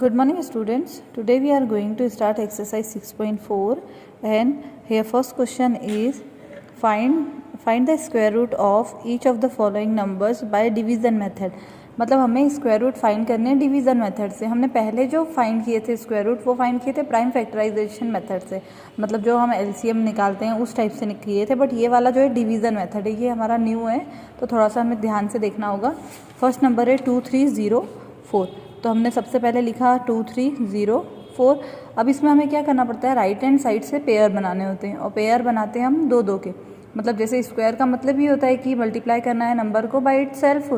Good morning students. Today we are going to start exercise 6.4 and here first question is find the square root of each of the following numbers by division method. मतलब हमें square root find करने हैं division method से. हमने पहले जो find किए थे स्क्वायर रूट वो फाइंड किए थे प्राइम फैक्टराइजेशन मेथड से, मतलब जो हम एलसीएम निकालते हैं उस टाइप से किए थे. बट ये वाला जो है डिवीज़न मेथड है, ये हमारा न्यू है तो थोड़ा सा हमें ध्यान से देखना होगा. फर्स्ट नंबर है 2304. तो हमने सबसे पहले लिखा 2304. अब इसमें हमें क्या करना पड़ता है, राइट हैंड साइड से पेयर बनाने होते हैं और पेयर बनाते हैं हम दो दो के. मतलब जैसे स्क्वायर का मतलब ये होता है कि मल्टीप्लाई करना है नंबर को बाय इटसेल्फ,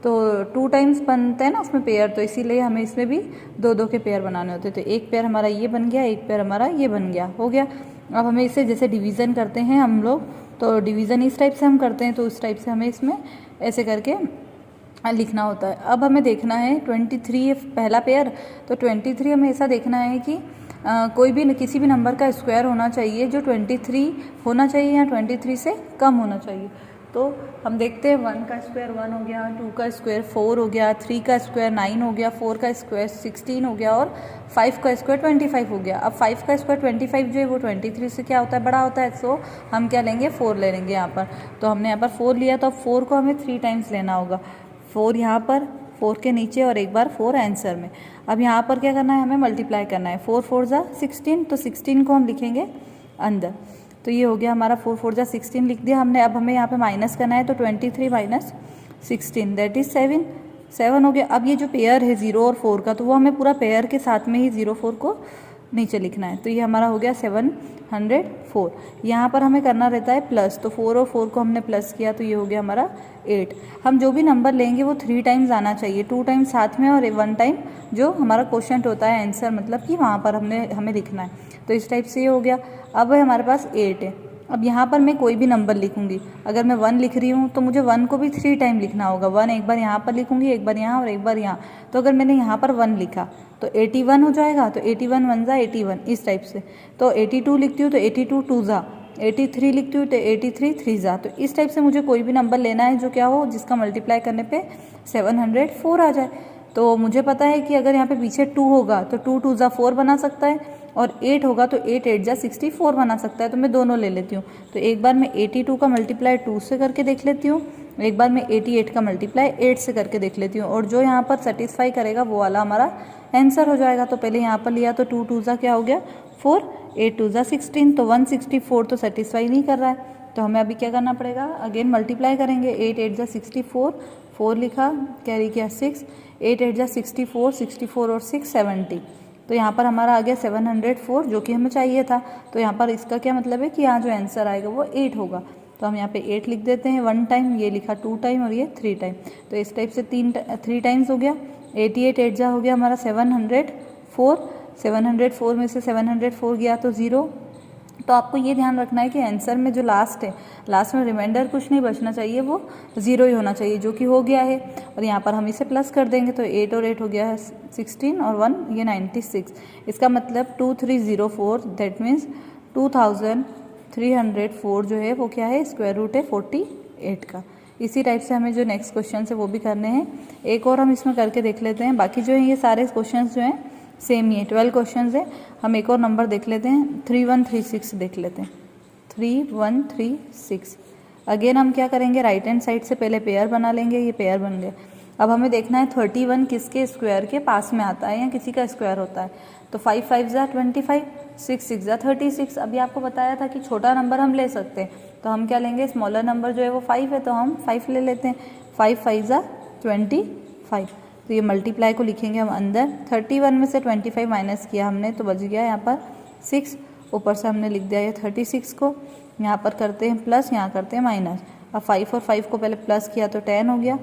तो 2 टाइम्स बनते हैं ना उसमें पेयर, तो इसीलिए हमें इसमें भी दो दो के पेयर बनाने होते हैं. तो एक पेयर हमारा ये बन गया, एक पेयर हमारा ये बन गया, हो गया. अब हमें इसे जैसे डिवीज़न करते हैं हम लोग, तो डिवीज़न इस टाइप से हम करते हैं, तो उस टाइप से हमें इसमें ऐसे करके लिखना होता है. अब हमें देखना है 23 पहला पेयर, तो 23 हमें ऐसा देखना है कि कोई भी किसी भी नंबर का स्क्वायर होना चाहिए जो 23 होना चाहिए या 23 से कम होना चाहिए. तो हम देखते हैं 1 का स्क्वायर 1 हो गया, 2 का स्क्वायर 4 हो गया, 3 का स्क्वायर 9 हो गया, 4 का स्क्वायर 16 हो गया और 5 का स्क्वायर 25 हो गया. अब 5 का स्क्वायर 25 जो है वो 23 से क्या होता है, बड़ा होता है. सो हम क्या लेंगे, 4 ले लेंगे यहाँ पर. तो हमने यहाँ पर 4 लिया, तो अब 4 को हमें 3 टाइम्स लेना होगा. 4 यहाँ पर, 4 के नीचे और एक बार 4 आंसर में. अब यहाँ पर क्या करना है, हमें मल्टीप्लाई करना है. 4 4 जा 16, तो 16 को हम लिखेंगे अंदर. तो ये हो गया हमारा 4 4 जा 16 लिख दिया हमने. अब हमें यहाँ पे माइनस करना है, तो 23 माइनस 16 दैट इज 7 हो गया. अब ये जो पेयर है 0 और 4 का, तो वो हमें पूरा पेयर के साथ में ही 0 4 को नीचे लिखना है. तो ये हमारा हो गया 704. यहाँ पर हमें करना रहता है प्लस, तो 4 और 4 को हमने प्लस किया, तो ये हो गया हमारा 8. हम जो भी नंबर लेंगे वो 3 टाइम्स आना चाहिए, 2 टाइम्स साथ में और 1 टाइम जो हमारा क्वोशंट होता है आंसर, मतलब कि वहाँ पर हमें लिखना है. तो इस टाइप से ये हो गया. अब हमारे पास 8 है. अब यहाँ पर मैं कोई भी नंबर लिखूंगी, अगर मैं 1 लिख रही हूँ तो मुझे 1 को भी 3 टाइम लिखना होगा. 1 एक बार यहाँ पर लिखूंगी, एक बार यहाँ और एक बार यहाँ. तो अगर मैंने यहाँ पर 1 लिखा तो 81 हो जाएगा, तो 81 1 जा 81 इस टाइप से. तो 82 लिखती हूँ तो 82 2 जा 83 लिखती हूँ तो 83 3 जा. तो इस टाइप से मुझे कोई भी नंबर लेना है जो क्या हो, जिसका मल्टीप्लाई करने पे 704 आ जाए. तो मुझे पता है कि अगर यहाँ पे पीछे 2 होगा तो 2 2 जा 4 बना सकता है, और 8 होगा तो 8 8 जा 64 बना सकता है. तो मैं दोनों ले लेती हूँ. तो एक बार मैं 82 का मल्टीप्लाई 2 से करके देख लेती हूँ, एक बार मैं 88 का मल्टीप्लाई 8 से करके देख लेती हूँ, और जो यहाँ पर सेटिस्फाई करेगा वो वाला हमारा आंसर हो जाएगा. तो पहले यहाँ पर लिया तो 2 2 जा क्या हो गया 4, 8 2 जा 16, तो 164 तो सेटिस्फाई नहीं कर रहा है. तो हमें अभी क्या करना पड़ेगा, अगेन मल्टीप्लाई करेंगे. 8 8 जा 64, 4 लिखा, कैरी किया 6, 8 8 जा 64, 64 और 6 70. तो यहाँ पर हमारा आ गया 704 जो कि हमें चाहिए था. तो यहाँ पर इसका क्या मतलब है कि यहाँ जो आंसर आएगा वो 8 होगा. तो हम यहाँ पे 8 लिख देते हैं 1 टाइम, ये लिखा 2 टाइम और ये 3 टाइम. तो इस टाइप से 3 टाइम्स हो गया. 88 8 जा हो गया हमारा 704. 704 में से 704 गया तो 0. तो आपको ये ध्यान रखना है कि आंसर में जो लास्ट है, लास्ट में रिमाइंडर कुछ नहीं बचना चाहिए, वो 0 ही होना चाहिए, जो कि हो गया है. और यहाँ पर हम इसे प्लस कर देंगे, तो 8 और 8 हो गया है 16 और 1 ये 96. इसका मतलब 2304 दैट मीन्स 2304 जो है वो क्या है, स्क्वायर रूट है 48 का. इसी टाइप से हमें जो नेक्स्ट क्वेश्चन है वो भी करने हैं. एक और हम इसमें करके देख लेते हैं. बाकी जो है ये सारे क्वेश्चन जो हैं सेम ही है, 12 क्वेश्चन है. हम एक और नंबर देख लेते हैं, 3136 देख लेते हैं. 3136 अगेन हम क्या करेंगे, राइट हैंड साइड से पहले पेयर बना लेंगे. ये पेयर बन गया. अब हमें देखना है 31 किसके स्क्वायर के पास में आता है या किसी का स्क्वायर होता है. तो 5 5 जा 25, 6 6 जा 36. अभी आपको बताया था कि छोटा नंबर हम ले सकते हैं, तो हम क्या लेंगे, स्मॉलर नंबर जो है वो 5 है, तो हम 5 ले लेते हैं. 5 5 जा 25. तो ये मल्टीप्लाई को लिखेंगे हम अंदर. 31 में से 25 माइनस किया हमने तो बच गया यहाँ पर 6. ऊपर से हमने लिख दिया ये 36 को. यहाँ पर करते हैं प्लस, यहाँ करते हैं माइनस. अब 5 और 5 को पहले प्लस किया तो 10 हो गया.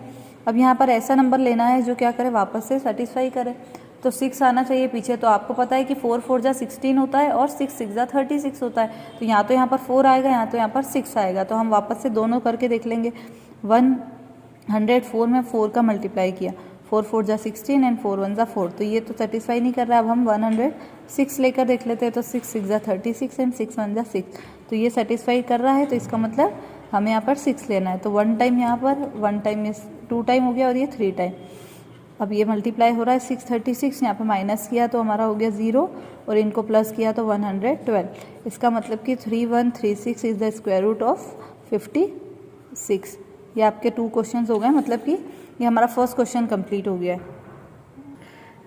अब यहाँ पर ऐसा नंबर लेना है जो क्या करे, वापस से सेटिस्फाई करे. तो 6 आना चाहिए पीछे. तो आपको पता है कि 4 4 जा 16 होता है और 6 6 जा 36 होता है. तो यहाँ पर 4 आएगा, यहाँ तो यहाँ पर 6 आएगा. तो हम वापस से दोनों करके देख लेंगे. 104 में 4 का मल्टीप्लाई किया, 4 4 जा 16 एंड 4 1 जा 4. तो ये तो सेटिस्फाई नहीं कर रहा है. अब हम 106 लेकर देख लेते हैं. तो 6 6 जा 36 एंड 6 1 जा 6. तो ये सेटिस्फाई कर रहा है. तो इसका मतलब हमें यहाँ पर 6 लेना है. तो 1 टाइम यहाँ पर, 1 टाइम 2 टाइम हो गया और ये 3 टाइम. अब ये मल्टीप्लाई हो रहा है 636, यहाँ पे माइनस किया तो हमारा हो गया 0 और इनको प्लस किया तो 112। इसका मतलब कि 3136 is the square root of 56। ये आपके 2 क्वेश्चन हो गए, मतलब कि ये हमारा फर्स्ट क्वेश्चन कंप्लीट हो गया है।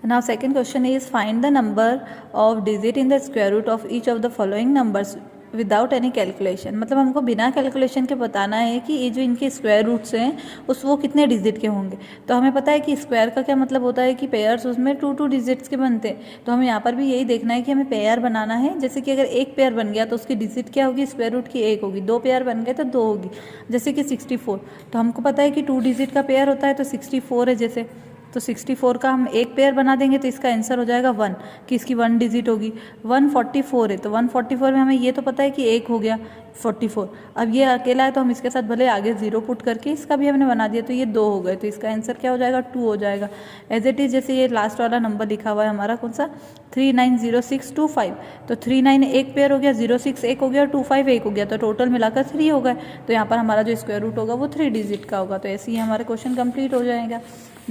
Now second question is find the number of digit in the square root of each of the following numbers without any calculation. मतलब हमको बिना कैलकुलेशन के बताना है कि ये जो इनके स्क्वायर रूट्स हैं वो कितने डिजिट के होंगे। तो हमें पता है कि स्क्वायर का क्या मतलब होता है कि पेयर्स उसमें 2 डिजिट्स के बनते हैं। तो हमें यहाँ पर भी यही देखना है कि हमें पेयर बनाना है। जैसे कि अगर एक पेयर बन गया तो उसकी डिजिट क्या होगी, स्क्वायर रूट की 1 होगी। 2 पेयर बन गए तो 2 होगी। जैसे कि 64, तो हमको पता है कि 2 डिजिट का पेयर होता है, तो 64 है जैसे, तो 64 का हम एक पेयर बना देंगे तो इसका आंसर हो जाएगा 1, कि इसकी 1 डिजिट होगी। 144 है तो 144 में हमें ये तो पता है कि 1 हो गया 44। अब ये अकेला है तो हम इसके साथ भले आगे 0 पुट करके इसका भी हमने बना दिया तो ये 2 हो गए, तो इसका आंसर क्या हो जाएगा 2 हो जाएगा। एज इट इज़ जैसे ये लास्ट वाला नंबर लिखा हुआ है हमारा कौन सा 390625, तो 39 एक पेयर हो गया, 06 एक हो गया, 25 एक हो गया, तो टोटल मिलाकर 3 हो गए। तो यहाँ पर हमारा जो स्क्वायर रूट होगा वो 3 डिजिट का होगा। तो ऐसे ही हमारा क्वेश्चन कंप्लीट हो जाएगा।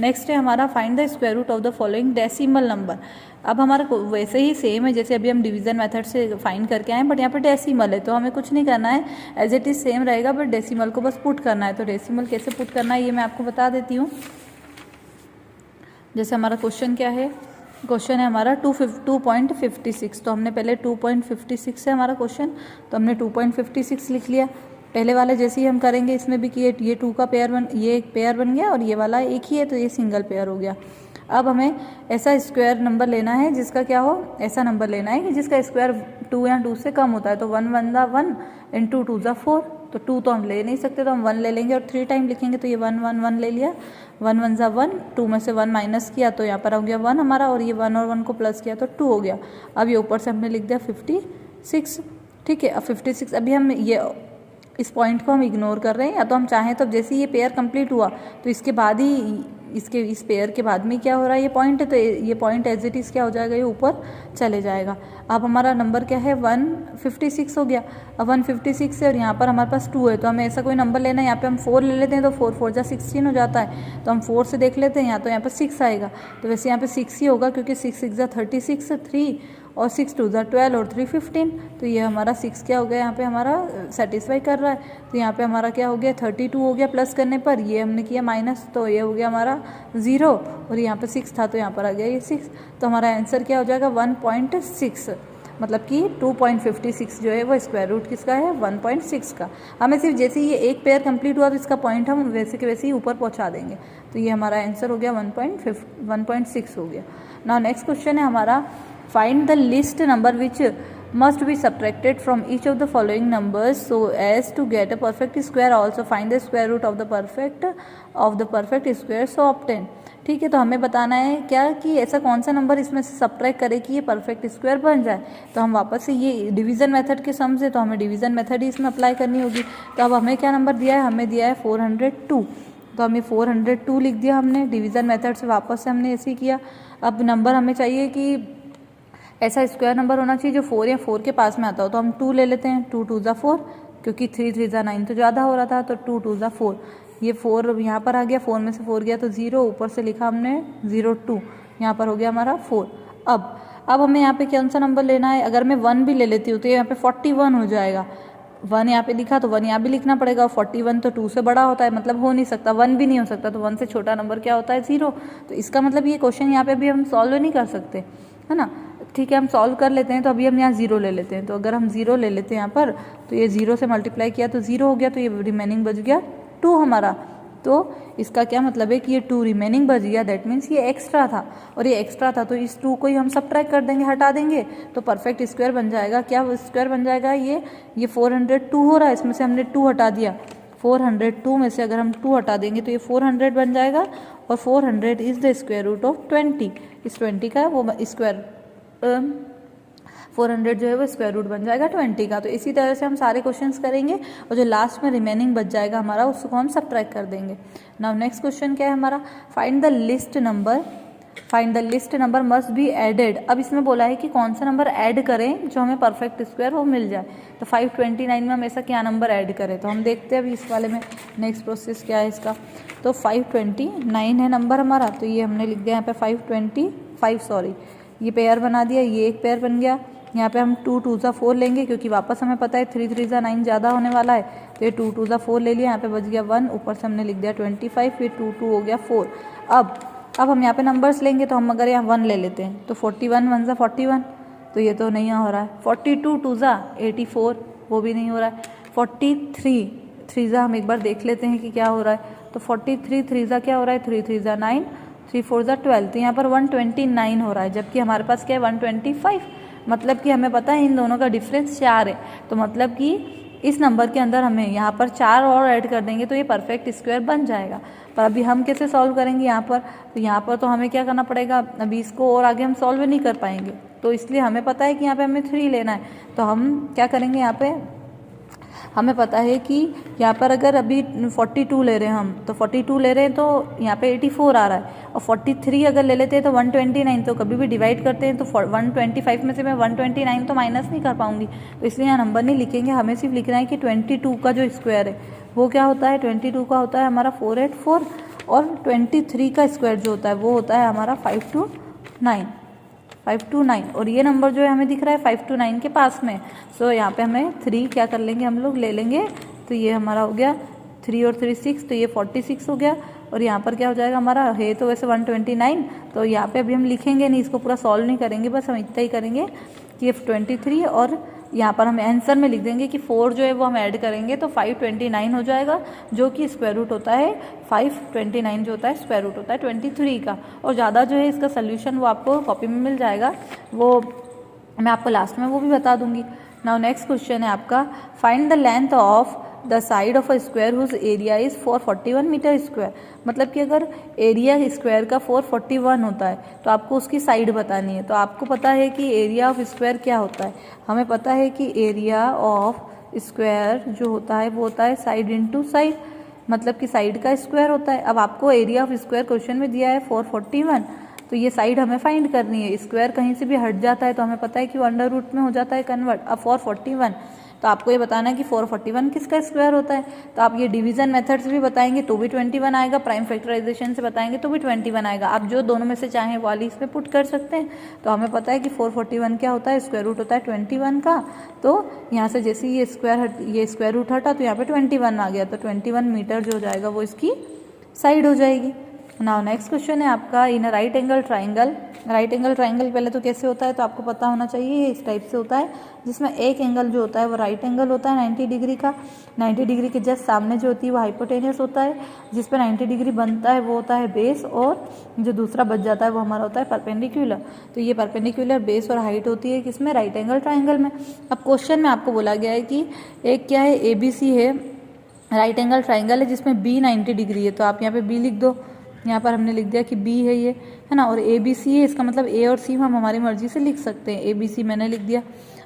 नेक्स्ट है हमारा find the square root of the following decimal number. अब हमारा वैसे ही सेम है जैसे अभी हम डिवीजन मेथड से फाइंड करके आए, बट यहाँ पे डेसिमल है तो हमें कुछ नहीं करना है, एज इट इज़ सेम रहेगा, बट डेसिमल को बस पुट करना है। तो डेसिमल कैसे पुट करना है ये मैं आपको बता देती हूँ। जैसे हमारा क्वेश्चन क्या है, क्वेश्चन है हमारा 2.56, तो हमने पहले 2.56 है हमारा क्वेश्चन, तो हमने 2.56 लिख लिया। पहले वाले जैसे ही हम करेंगे इसमें भी कि ये 2 का पेयर ये एक पेयर बन गया और ये वाला एक ही है तो ये सिंगल पेयर हो गया। अब हमें ऐसा स्क्वायर नंबर लेना है जिसका क्या हो, ऐसा नंबर लेना है कि जिसका स्क्वायर 2 या 2 से कम होता है। तो 1 1 ज़ा 1 इंटू 2 ज़ा 4, तो 2 तो हम ले नहीं सकते तो हम 1 ले लेंगे और 3 टाइम लिखेंगे, तो ये 1 1 1 ले लिया। 1 1 ज़ा 1, 2 में से 1 माइनस किया तो यहाँ पर हो गया 1 हमारा, और ये 1 और 1 को प्लस किया तो 2 हो गया। अब ये ऊपर से हमने लिख दिया 56, ठीक है। अब 56 अभी हम ये इस पॉइंट को हम इग्नोर कर रहे हैं, या तो हम चाहें तो जैसे ही ये पेयर कंप्लीट हुआ तो इसके बाद ही इस पेयर के बाद में क्या हो रहा है, ये पॉइंट है तो ये पॉइंट एज इट इज़ क्या हो जाएगा, ये ऊपर चले जाएगा। अब हमारा नंबर क्या है 156 हो गया। अब 156 है और यहाँ पर हमारे पास 2 है, तो हमें ऐसा कोई नंबर लेना है। यहाँ पे हम 4 ले लेते हैं तो 4 4 जा 16 हो जाता है, तो हम 4 से देख लेते हैं, यहाँ तो यहाँ पर 6 आएगा, तो वैसे यहाँ पे 6 ही होगा क्योंकि 6 6 जा 36, 3 और 6 2 ज़ा 12 और 3 15, तो ये हमारा 6 क्या हो गया, यहाँ पे हमारा सेटिस्फाई कर रहा है। तो यहाँ पे हमारा क्या हो गया 32 हो गया प्लस करने पर, ये हमने किया माइनस, तो ये हो गया हमारा 0 और यहाँ पे 6 था तो यहाँ पर आ गया ये 6, तो हमारा आंसर क्या हो जाएगा 1.6, मतलब कि 2.56 जो है वो स्क्वायर रूट किसका है 1.6 का। हमें सिर्फ जैसे ही ये एक पेयर कंप्लीट हुआ तो इसका पॉइंट हम वैसे के वैसे ही ऊपर पहुँचा देंगे, तो ये हमारा आंसर हो गया 1.6 हो गया। नाउ नेक्स्ट क्वेश्चन है हमारा find the least number which must be subtracted from each of the following numbers so as to get a perfect square, also find the square root of the perfect square so obtain। ठीक है, तो हमें बताना है क्या कि ऐसा कौन सा नंबर इसमें से सब्ट्रैक्ट करे कि ये परफेक्ट स्क्वायर बन जाए। तो हम वापस से ये डिवीज़न मेथड के सम से, तो हमें डिवीज़न मेथड ही इसमें अप्लाई करनी होगी। तो अब हमें क्या नंबर दिया है, हमें दिया है 402, तो हमें 402 लिख दिया हमने डिवीज़न मेथड से, वापस से हमने ऐसे ही किया। अब नंबर हमें चाहिए कि ऐसा स्क्वायर नंबर होना चाहिए जो 4 या 4 के पास में आता हो, तो हम 2 ले लेते हैं, 2 2 ज़ा 4, क्योंकि 3 3 ज़ा 9 तो ज़्यादा हो रहा था, तो 2 2 ज़ा 4, ये 4 यहाँ पर आ गया, 4 में से 4 गया तो 0, ऊपर से लिखा हमने 02, यहाँ पर हो गया हमारा 4। अब हमें यहाँ पे कौन सा नंबर लेना है, अगर मैं 1 भी ले लेती हूँ तो यहाँ पे 41 हो जाएगा। 1 यहाँ पे लिखा तो 1 यहाँ भी लिखना पड़ेगा, 41 तो 2 से बड़ा होता है, मतलब हो नहीं सकता, 1 भी नहीं हो सकता, तो 1 से छोटा नंबर क्या होता है 0। तो इसका मतलब ये क्वेश्चन यहाँ पे भी हम सॉल्व नहीं कर सकते, है ना। ठीक है, हम सॉल्व कर लेते हैं, तो अभी हम यहाँ 0 ले लेते हैं। तो अगर हम 0 ले लेते हैं यहाँ पर, तो ये 0 से मल्टीप्लाई किया तो 0 हो गया, तो ये रिमेनिंग बच गया 2 हमारा। तो इसका क्या मतलब है कि ये 2 रिमेनिंग बच गया, दैट मीन्स ये एक्स्ट्रा था, और ये एक्स्ट्रा था तो इस 2 को ही हम सब्ट्रैक्ट कर देंगे, हटा देंगे, तो परफेक्ट स्क्वायर बन जाएगा। क्या स्क्वायर बन जाएगा, ये 402 हो रहा है, इसमें से हमने 2 हटा दिया, 402 में से अगर हम 2 हटा देंगे तो ये 400 बन जाएगा, और 400 is the square root of 20, इस 20 का वो स्क्वायर 400 जो है वो स्क्वायर रूट बन जाएगा 20 का। तो इसी तरह से हम सारे क्वेश्चंस करेंगे, और जो लास्ट में रिमेनिंग बच जाएगा हमारा उसको हम सब्ट्रैक्ट कर देंगे। नाउ नेक्स्ट क्वेश्चन क्या है हमारा, find the least number find the least number must be added. अब इसमें बोला है कि कौन सा नंबर ऐड करें जो हमें परफेक्ट स्क्वायर वो मिल जाए। तो 529 में हम ऐसा क्या नंबर ऐड करें, तो हम देखते हैं अभी इस वाले में नेक्स्ट प्रोसेस क्या है इसका। तो 529 है नंबर हमारा, तो ये हमने लिख दिया यहाँ पे 525 सॉरी, ये पेयर बना दिया, ये एक पेयर बन गया। यहाँ पे हम 2 2 4 लेंगे क्योंकि वापस हमें पता है 3 3 9 ज़्यादा होने वाला है, तो ये 2 2 4 ले लिया। यहाँ पे बच गया 1, ऊपर से हमने लिख दिया 25, फिर 2 2 हो गया 4। अब हम यहाँ पे नंबर्स लेंगे, तो हम अगर यहाँ 1 ले लेते हैं तो 41 1 ज़ा 41, तो ये तो नहीं हो रहा है। 42 2 ज़ा 84, वो भी नहीं हो रहा है। 43 3 ज़ा हम एक बार देख लेते हैं कि क्या हो रहा है। तो 43 3 ज़ा क्या हो रहा है, 3 3 ज़ा 9, 3 4 ज़ा 12, तो यहाँ पर 129 हो रहा है, जबकि हमारे पास क्या है 125। मतलब कि हमें पता है इन दोनों का डिफरेंस 4 है, तो मतलब कि इस नंबर के अंदर हमें यहाँ पर 4 और ऐड कर देंगे तो ये परफेक्ट स्क्वायर बन जाएगा। पर अभी हम कैसे सॉल्व करेंगे यहाँ पर, तो यहाँ पर तो हमें क्या करना पड़ेगा, अभी इसको और आगे हम सॉल्व नहीं कर पाएंगे, तो इसलिए हमें पता है कि यहाँ पे हमें 3 लेना है। तो हम क्या करेंगे, यहाँ पे हमें पता है कि यहाँ पर अगर अभी 42 ले रहे हैं हम, तो 42 ले रहे हैं तो यहाँ पे 84 आ रहा है, और 43 अगर ले लेते हैं तो 129, तो कभी भी डिवाइड करते हैं तो 125 में से मैं 129 तो माइनस नहीं कर पाऊंगी, तो इसलिए यहाँ नंबर नहीं लिखेंगे, हमें सिर्फ लिखना है कि 22 का जो स्क्वायर है वो क्या होता है, 22 का होता है हमारा 484, और 23 का स्क्वायर जो होता है वो होता है हमारा 529, और ये नंबर जो है हमें दिख रहा है 529 के पास में। सो यहाँ पे हमें 3 क्या कर लेंगे, हम लोग ले लेंगे, तो ये हमारा हो गया 3 और 3 6, तो ये 46 हो गया। और यहाँ पर क्या हो जाएगा हमारा, है तो वैसे 129, तो यहाँ पे अभी हम लिखेंगे नहीं, इसको पूरा सॉल्व नहीं करेंगे, बस हम इतना ही करेंगे कि 23, और यहाँ पर हम आंसर में लिख देंगे कि 4 जो है वो हम ऐड करेंगे तो 529 हो जाएगा, जो कि स्क्वायर रूट होता है 529 जो होता है स्क्वायर रूट होता है 23 का। और ज़्यादा जो है इसका सोल्यूशन वो आपको कॉपी में मिल जाएगा, वो मैं आपको लास्ट में वो भी बता दूंगी। नाउ नेक्स्ट क्वेश्चन है आपका, find the length of the side of a square whose area is 441 metre square. मतलब कि अगर एरिया स्क्वायर का 441 होता है तो आपको उसकी साइड बतानी है। तो आपको पता है कि एरिया ऑफ स्क्वायर क्या होता है, हमें पता है कि एरिया ऑफ स्क्वायर जो होता है वो होता है साइड इंटू साइड, मतलब कि साइड का स्क्वायर होता है। अब आपको एरिया ऑफ स्क्वायर क्वेश्चन में दिया है 441, तो ये साइड हमें फाइंड करनी है। स्क्वायर कहीं से भी हट जाता है तो हमें पता है कि वो अंडर रूट में हो जाता है कन्वर्ट। अब 441, तो आपको ये बताना है कि 441 किसका स्क्वायर होता है। तो आप ये डिवीजन मेथड से भी बताएंगे तो भी 21 आएगा, प्राइम फैक्टराइजेशन से बताएंगे तो भी 21 आएगा। आप जो दोनों में से चाहें वाली इसमें पुट कर सकते हैं। तो हमें पता है कि 441 क्या होता है, स्क्वायर रूट होता है 21 का। तो यहाँ से जैसे ये स्क्वायर रूट हटा तो यहाँ पे 21 आ गया, तो 21 मीटर जो हो जाएगा वो इसकी साइड हो जाएगी। नाउ नेक्स्ट क्वेश्चन है आपका, in a right angle triangle. Right angle triangle पहले तो कैसे होता है तो आपको पता होना चाहिए, इस टाइप से होता है जिसमें एक एंगल जो होता है वो राइट एंगल होता है 90 डिग्री का। 90 डिग्री के जस्ट सामने जो होती है वो हाइपोटेनियस होता है, जिस पर 90 डिग्री बनता है वो होता है बेस, और जो दूसरा बच जाता है वो हमारा होता है परपेंडिकुलर। तो ये परपेंडिकुलर बेस और हाइट होती है किसमें, राइट एंगल ट्राइंगल में। अब क्वेश्चन में आपको बोला गया है कि एक क्या है, ABC है, राइट एंगल ट्राइंगल है जिसमें B 90 डिग्री है, तो आप यहाँ पे B लिख दो। यहाँ पर हमने लिख दिया कि B है ये, है ना, और ABC है, इसका मतलब A और C हम हमारी मर्जी से लिख सकते हैं। ABC मैंने लिख दिया।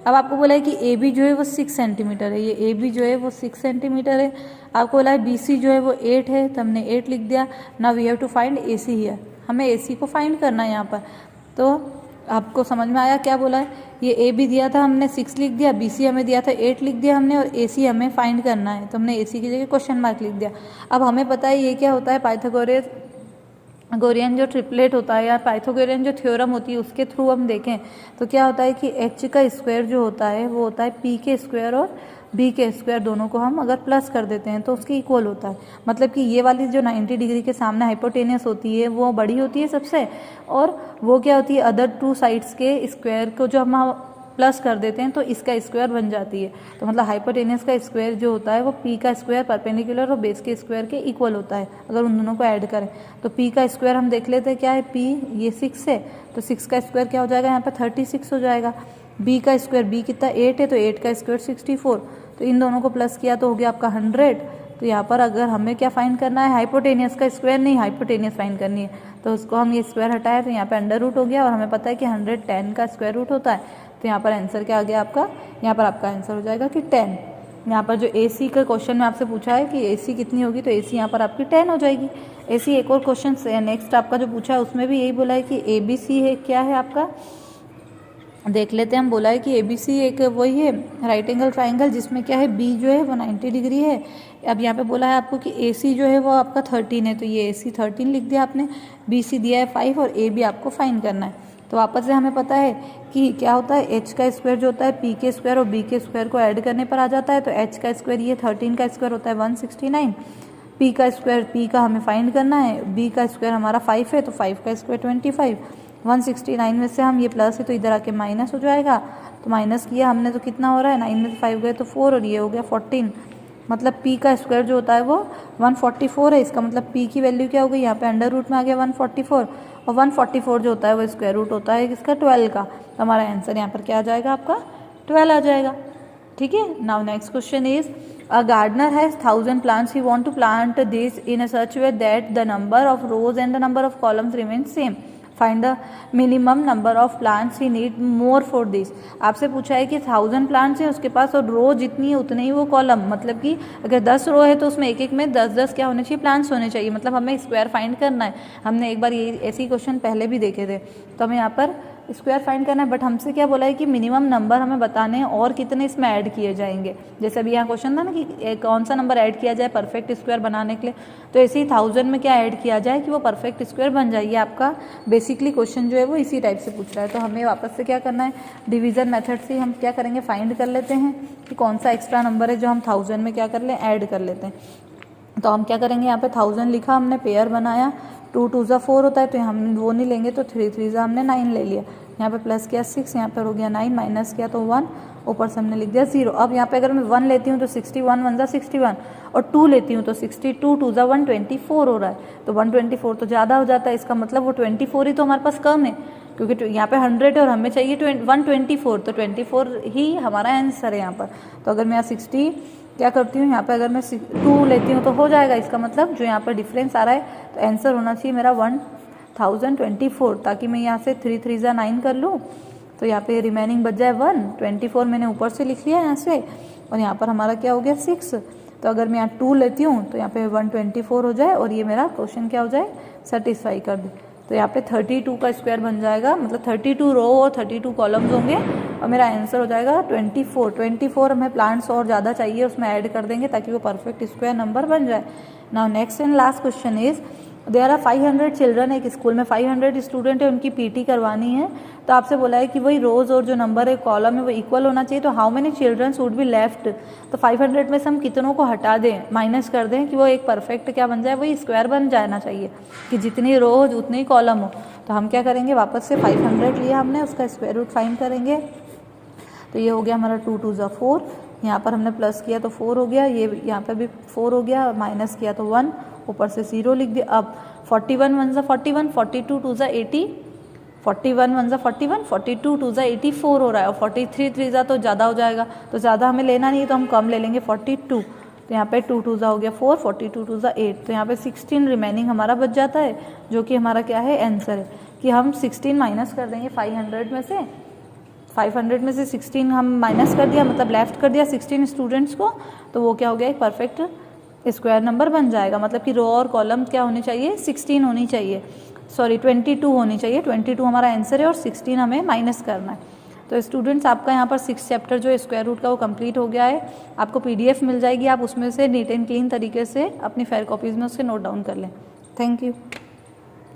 अब आपको बोला है कि AB जो है वो 6 सेंटीमीटर है, ये AB जो है वो 6 सेंटीमीटर है। आपको बोला है BC जो है वो 8 है, तो हमने 8 लिख दिया। Now we have to find AC here, हमें AC को फाइंड करना है यहाँ पर। तो आपको समझ में आया क्या बोला है, ये AB दिया था हमने 6 लिख दिया, BC हमें दिया था 8 लिख दिया हमने, और AC हमें फाइंड करना है तो हमने AC की जगह क्वेश्चन मार्क लिख दिया। अब हमें पता है ये क्या होता है, पाइथागोरियन जो ट्रिपलेट होता है या पाइथागोरियन जो थ्योरम होती है उसके थ्रू हम देखें तो क्या होता है कि H का स्क्वायर जो होता है वो होता है P के स्क्वायर और B के स्क्वायर, दोनों को हम अगर प्लस कर देते हैं तो उसके इक्वल होता है। मतलब कि ये वाली जो 90 डिग्री के सामने हाइपोटेनियस होती है वो बड़ी होती है सबसे, और वो क्या होती है, अदर 2 साइड्स के स्क्वायर को जो हम प्लस कर देते हैं तो इसका स्क्वायर बन जाती है। तो मतलब हाइपोटेनियस का स्क्वायर जो होता है वो P का स्क्वायर परपेंडिकुलर और बेस के स्क्वायर के इक्वल होता है अगर उन दोनों को ऐड करें। तो P का स्क्वायर हम देख लेते हैं क्या है, P ये 6 है, तो 6 का स्क्वायर क्या हो जाएगा यहाँ पे 36 हो जाएगा। B का स्क्वायर, B कितना 8 है, तो 8 का स्क्वायर 64, तो इन दोनों को प्लस किया तो हो गया आपका 100। तो यहाँ पर अगर हमें क्या फाइंड करना है, हाइपोटेनियस का स्क्वायर नहीं, हाइपोटेनियस फाइंड करनी है, तो उसको हम ये स्क्वायर हटाए तो यहाँ पे अंडर रूट हो गया, और हमें पता है कि 110 का स्क्वायर रूट होता है। तो यहाँ पर आंसर क्या आ गया आपका, यहाँ पर आपका आंसर हो जाएगा कि 10। यहाँ पर जो AC का क्वेश्चन में आपसे पूछा है कि AC कितनी होगी, तो AC यहाँ पर आपकी 10 हो जाएगी। AC एक और क्वेश्चन नेक्स्ट आपका जो पूछा है उसमें भी यही बोला है कि ABC है, क्या है आपका, देख लेते हैं। हम बोला है कि ABC एक वही है राइट एंगल ट्राइंगल जिसमें क्या है B जो है वो 90 डिग्री है। अब यहाँ पे बोला है आपको कि AC जो है वो आपका 13 है, तो ये AC 13 लिख दिया आपने, BC दिया है 5 और AB आपको फाइंड करना है। तो वापस से हमें पता है कि क्या होता है, H का स्क्वायर जो होता है P के स्क्वायर और B के स्क्वायर को ऐड करने पर आ जाता है। तो H का स्क्वायर ये 13 का स्क्वायर होता है 169, P का स्क्वायर P का हमें फाइंड करना है, B का स्क्वायर हमारा 5 है तो 5 का स्क्वायर 25, 169 में से हम ये प्लस है तो इधर आके माइनस हो जाएगा। तो माइनस किया हमने तो कितना हो रहा है, 9 में से 5 गए तो 4 और ये हो गया 14। मतलब P का स्क्वायर जो होता है वो 144 है। इसका मतलब P की वैल्यू क्या हो गई, यहाँ पे अंडर रूट में आ गया 144 और 144 जो होता है वो स्क्वायर रूट होता है इसका 12 का। तो हमारा आंसर यहाँ पर क्या आ जाएगा, आपका 12 आ जाएगा। ठीक है। Now next question is a gardener has 1000 plants, he want to plant this in a such way that the number of rows and the number of columns remain same, find the minimum number of plants he need more for this. आपसे पूछा है कि 1000 plants है उसके पास और रो जितनी है उतने ही वो कॉलम, मतलब कि अगर 10 रो है तो उसमें एक एक में 10-10 क्या होने चाहिए, प्लांट्स होने चाहिए। मतलब हमें स्क्वायर फाइंड करना है। हमने एक बार ये ऐसे ही क्वेश्चन पहले भी देखे थे, तो हमें यहाँ पर स्क्वायर फाइंड करना है। बट हमसे क्या बोला है कि मिनिमम नंबर हमें बताने हैं और कितने इसमें ऐड किए जाएंगे। जैसे अभी यहाँ क्वेश्चन था ना कि कौन सा नंबर ऐड किया जाए परफेक्ट स्क्वायर बनाने के लिए, तो ऐसे ही 1000 में क्या ऐड किया जाए कि वो परफेक्ट स्क्वायर बन जाए। ये आपका बेसिकली क्वेश्चन जो है वो इसी टाइप से पूछ रहा है। तो हमें वापस से क्या करना है, डिवीजन मेथड से हम क्या करेंगे, फाइंड कर लेते हैं कि कौन सा एक्स्ट्रा नंबर है जो हम 1000 में क्या कर लें, ऐड कर लेते हैं। तो हम क्या करेंगे, यहाँ पे 1000 लिखा, हमने पेयर बनाया, 2 2 ज़ा 4 होता है तो हम वो नहीं लेंगे, तो 3 3 ज़ा हमने 9 ले लिया। यहाँ पे प्लस किया 6, यहाँ पर हो गया 9, माइनस किया तो 1, ऊपर से हमने लिख दिया 0। अब यहाँ पे अगर मैं 1 लेती हूँ तो 61 1 ज़ा 61 और 2 लेती हूँ तो 62 2 ज़ा 124 हो रहा है। तो 124 तो ज़्यादा हो जाता है, इसका मतलब वो 24 ही तो हमारे पास कम है, क्योंकि यहाँ पे 100 है और हमें चाहिए 124, तो 24 ही हमारा आंसर है यहाँ पर। तो अगर मैं यहाँ 60 क्या करती हूँ, यहाँ पे अगर मैं 2 लेती हूँ तो हो जाएगा। इसका मतलब जो यहाँ पर डिफरेंस आ रहा है तो आंसर होना चाहिए मेरा 1024, ताकि मैं यहाँ से 3 3 ज़ा 9 कर लूँ तो यहाँ पे रिमेनिंग बच जाए 124 मैंने ऊपर से लिख लिया यहाँ से, और यहाँ पर हमारा क्या हो गया 6। तो अगर मैं यहाँ 2 लेती हूँ तो यहाँ पे 124 हो जाए और ये मेरा क्वेश्चन क्या हो जाए, सेटिस्फाई कर दे। तो यहाँ पे 32 का स्क्वायर बन जाएगा, मतलब 32 रो और 32 कॉलम्स होंगे और मेरा आंसर हो जाएगा 24। हमें प्लांट्स और ज़्यादा चाहिए, उसमें ऐड कर देंगे ताकि वो परफेक्ट स्क्वायर नंबर बन जाए। Now next and last question is there are 500 children, एक स्कूल में 500 स्टूडेंट है, उनकी पीटी करवानी है। तो आपसे बोला है कि वही रोज और जो नंबर है कॉलम है वो इक्वल होना चाहिए। तो how many children would be left, तो 500 में से हम कितनों को हटा दें, माइनस कर दें कि वो एक परफेक्ट क्या बन जाए, वही स्क्वायर बन जाना चाहिए कि जितनी रो हो उतनी कॉलम हो। तो हम क्या करेंगे, वापस से 500 लिया हमने, उसका स्क्वायर रूट फाइंड करेंगे। तो ये हो गया हमारा 2 2 ज़ा 4, यहाँ पर हमने प्लस किया तो 4 हो गया, ये यहाँ पर भी 4 हो गया, माइनस किया तो 1, ऊपर से 0 लिख दिया। अब 41 1 ज़ा 41, 42 2 ज़ा 80, 41 1 ज़ा 41, 42 2 ज़ा 84 हो रहा है, और 43 3 ज़ा तो ज़्यादा हो जाएगा, तो ज़्यादा हमें लेना नहीं है तो हम कम ले लेंगे 42। तो यहाँ पे 2 2 ज़ा हो गया 4, 42 2 ज़ा 8, तो यहाँ पे 16 रिमेनिंग हमारा बच जाता है, जो कि हमारा क्या है, आंसर है। कि हम 16 माइनस कर देंगे 500 में से, 500 में से 16 हम माइनस कर दिया, मतलब लेफ्ट कर दिया 16 स्टूडेंट्स को, तो वो क्या हो गया, एक परफेक्ट स्क्वायर नंबर बन जाएगा। मतलब कि रो और कॉलम क्या होनी चाहिए, 16 होनी चाहिए, सॉरी 22 होनी चाहिए। 22 हमारा आंसर है और 16 हमें माइनस करना है। तो स्टूडेंट्स आपका यहाँ पर 6 चैप्टर जो स्क्वायर रूट का वो कंप्लीट हो गया है। आपको PDF मिल जाएगी, आप उसमें से नीट एंड क्लीन तरीके से अपनी फेयर कॉपीज़ में उससे नोट डाउन कर लें। Thank you.